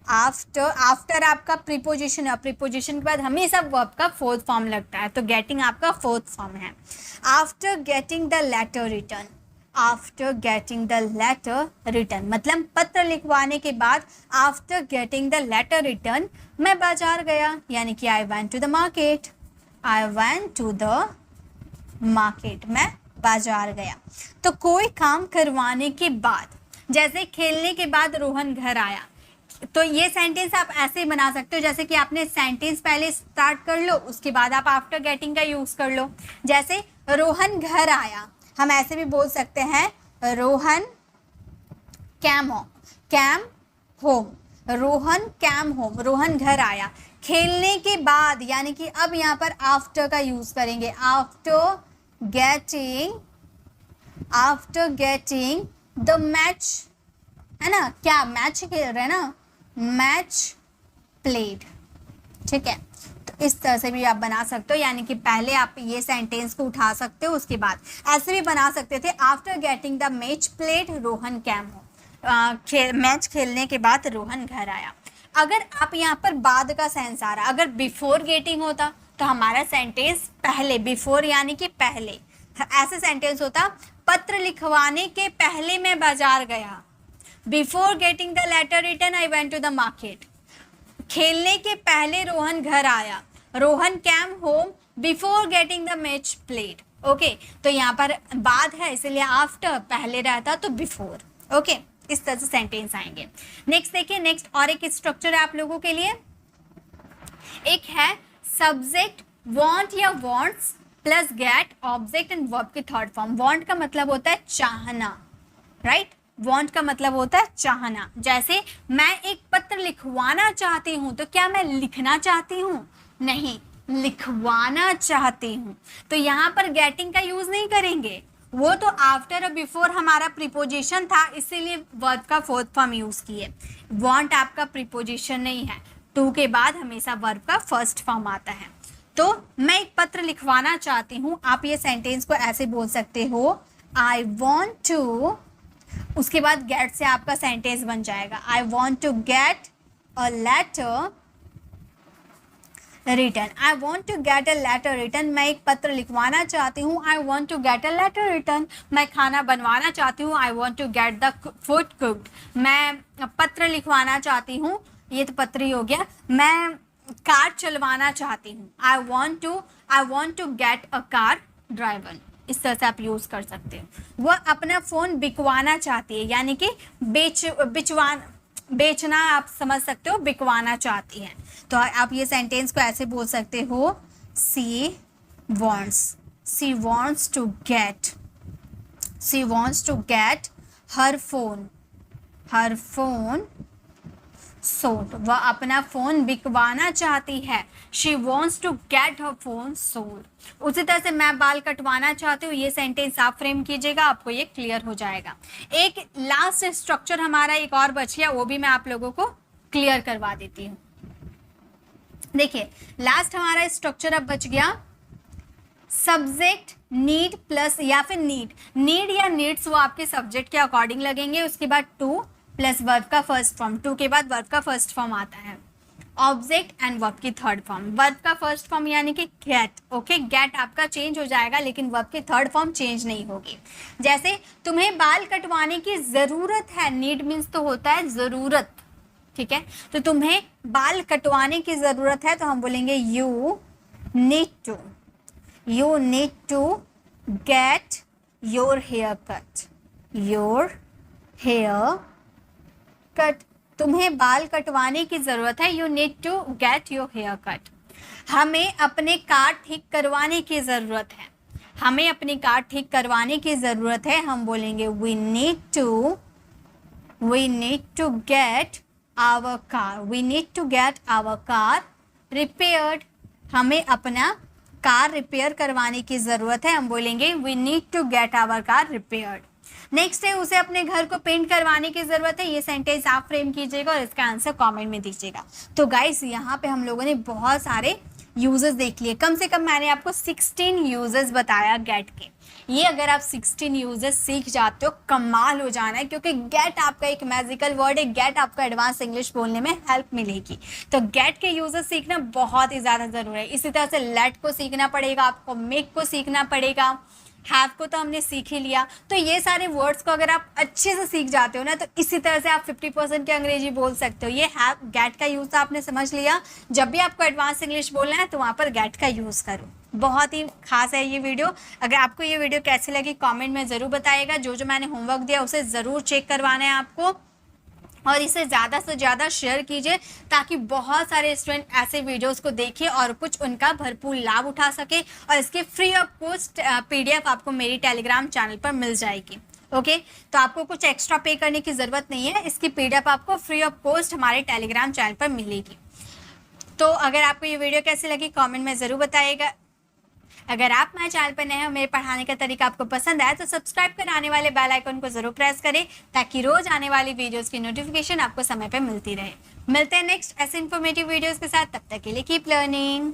आफ्टर आपका प्रीपोजिशन है, प्रीपोजिशन के बाद हमेशा वर्ब का फोर्थ फॉर्म लगता है, तो गेटिंग आपका फोर्थ फॉर्म है। After getting the letter return, after getting the letter return मतलब पत्र लिखवाने के बाद after getting the letter return मैं बाजार गया, यानी कि I went to the market, I went to the market, मैं बाजार गया। तो कोई काम करवाने के बाद, जैसे खेलने के बाद रोहन घर आया, तो ये सेंटेंस आप ऐसे ही बना सकते हो, जैसे कि आपने सेंटेंस पहले स्टार्ट कर लो, उसके बाद आप आफ्टर गेटिंग का यूज कर लो। जैसे रोहन घर आया, हम ऐसे भी बोल सकते हैं Rohan came home, Rohan came home, Rohan घर आया। खेलने के बाद यानी कि अब यहाँ पर आफ्टर का यूज करेंगे, आफ्टर गेटिंग द मैच, है ना, क्या मैच खेल रहे हैं ना, मैच प्लेड। ठीक है, तो इस तरह से भी आप बना सकते हो, यानी कि पहले आप ये सेंटेंस को उठा सकते हो, उसके बाद ऐसे भी बना सकते थे, after getting the match played Rohan came home, match खेलने के बाद रोहन घर आया। अगर आप यहाँ पर बाद का सेंस आ रहा, अगर बिफोर गेटिंग होता तो हमारा सेंटेंस पहले, बिफोर यानी कि पहले, ऐसे सेंटेंस होता, पत्र लिखवाने के पहले मैं बाजार गया, before getting the letter return I went to the market. खेलने के पहले रोहन घर आया, Rohan came home before getting the match played. Okay, तो यहाँ पर बाद है इसलिए आफ्टर, पहले रहता तो बिफोर। ओके, इस तरह से सेंटेंस आएंगे। नेक्स्ट देखिए, नेक्स्ट और एक स्ट्रक्चर है आप लोगों के लिए, एक है सब्जेक्ट वांट या wants plus get object and verb की थर्ड फॉर्म। वांट का मतलब होता है चाहना, राइट, वांट का मतलब होता है चाहना। जैसे मैं एक पत्र लिखवाना चाहती हूँ, तो क्या मैं लिखना चाहती हूँ? नहीं, लिखवाना चाहती हूँ। तो यहाँ पर गेटिंग का यूज नहीं करेंगे, वो तो आफ्टर और बिफोर हमारा प्रीपोजिशन था, इसीलिए वर्ब का फोर्थ फॉर्म यूज किए। वांट आपका प्रीपोजिशन नहीं है, टू के बाद हमेशा वर्ब का फर्स्ट फॉर्म आता है। तो मैं एक पत्र लिखवाना चाहती हूँ, आप ये सेंटेंस को ऐसे बोल सकते हो, आई वॉन्ट टू, उसके बाद गेट से आपका सेंटेंस बन जाएगा, I want to get a letter return. I want to get a letter return, मैं एक पत्र लिखवाना चाहती हूँ, I want to get a letter return. मैं खाना बनवाना चाहती हूँ, I want to get the food cooked. मैं पत्र लिखवाना चाहती हूँ, ये तो पत्र ही हो गया। मैं कार चलवाना चाहती हूँ, I want to get a car driver. इस तरह से आप यूज कर सकते हो। वह अपना फोन बिकवाना चाहती है, यानी कि बेचना आप समझ सकते हो, बिकवाना चाहती है। तो आप ये सेंटेंस को ऐसे बोल सकते हो, she wants to get her phone sold. वह अपना फोन बिकवाना चाहती है, she wants to get her phone sold. उसी तरह से मैं बाल कटवाना चाहती हूँ, ये सेंटेंस आप फ्रेम कीजिएगा, आपको ये क्लियर हो जाएगा। एक लास्ट स्ट्रक्चर हमारा एक और बच गया, वो भी मैं आप लोगों को क्लियर करवा देती हूँ। देखिए लास्ट हमारा स्ट्रक्चर अब बच गया, सब्जेक्ट नीड प्लस या फिर नीड या नीड्स, वो आपके सब्जेक्ट के अकॉर्डिंग लगेंगे। उसके बाद टू प्लस वर्ब का फर्स्ट फॉर्म, टू के बाद वर्ब का फर्स्ट फॉर्म आता है, ऑब्जेक्ट एंड वर्ब की थर्ड फॉर्म। वर्ब का फर्स्ट फॉर्म यानी कि गेट, ओके, गेट आपका चेंज हो जाएगा, लेकिन वर्ब की थर्ड फॉर्म चेंज नहीं होगी। जैसे तुम्हें बाल कटवाने की जरूरत है, नीड मीन्स तो होता है जरूरत, ठीक है। तो तुम्हें बाल कटवाने की जरूरत है, तो हम बोलेंगे you need to get your hair cut. तुम्हें बाल कटवाने की जरूरत है, you need to get your hair cut. हमें अपने कार ठीक करवाने की जरूरत है, हम बोलेंगे we need to get our car repaired. हमें अपना कार रिपेयर करवाने की जरूरत है, हम बोलेंगे we need to get our car repaired. Next है, उसे अपने घर को पेंट करवाने की जरूरत है। ये सेंटेंस आप फ्रेम कीजिएगा और इसका आंसर कमेंट में दीजिएगा। तो गाइस यहाँ पे हम लोगों ने बहुत सारे यूजेस देख लिए, कम से कम मैंने आपको 16 यूजेस बताया गेट के। ये अगर आप 16 यूजेस सीख जाते हो, कमाल हो जाना है, क्योंकि गेट आपका एक मैजिकल वर्ड है, गेट आपका एडवांस इंग्लिश बोलने में हेल्प मिलेगी। तो गेट के यूजेस सीखना बहुत ही ज़्यादा ज़रूरी है। इसी तरह से लेट को सीखना पड़ेगा, आपको मेक को सीखना पड़ेगा, हैव को तो हमने सीख ही लिया। तो ये सारे वर्ड्स को अगर आप अच्छे से सीख जाते हो ना, तो इसी तरह से आप 50% की अंग्रेजी बोल सकते हो। ये हैव गेट का यूज़ आपने समझ लिया। जब भी आपको एडवांस इंग्लिश बोलना है तो वहाँ पर गेट का यूज़ करो। बहुत ही खास है ये वीडियो। अगर आपको ये वीडियो कैसी लगी कमेंट में ज़रूर बताइएगा। जो मैंने होमवर्क दिया उसे ज़रूर चेक करवाना है आपको, और इसे ज़्यादा से ज़्यादा शेयर कीजिए, ताकि बहुत सारे स्टूडेंट ऐसे वीडियोस को देखें और कुछ उनका भरपूर लाभ उठा सके। और इसके फ्री ऑफ कॉस्ट PDF आपको मेरी टेलीग्राम चैनल पर मिल जाएगी। ओके, तो आपको कुछ एक्स्ट्रा पे करने की ज़रूरत नहीं है, इसकी PDF आपको फ्री ऑफ कॉस्ट हमारे टेलीग्राम चैनल पर मिलेगी। तो अगर आपको ये वीडियो कैसी लगी कमेंट में ज़रूर बताइएगा। अगर आप मेरे चैनल पर नए हो, मेरे पढ़ाने का तरीका आपको पसंद आया, तो सब्सक्राइब कर आने वाले बेल आइकन को जरूर प्रेस करें, ताकि रोज आने वाली वीडियोस की नोटिफिकेशन आपको समय पर मिलती रहे। मिलते हैं नेक्स्ट ऐसे इन्फॉर्मेटिव वीडियोस के साथ, तब तक के लिए कीप लर्निंग।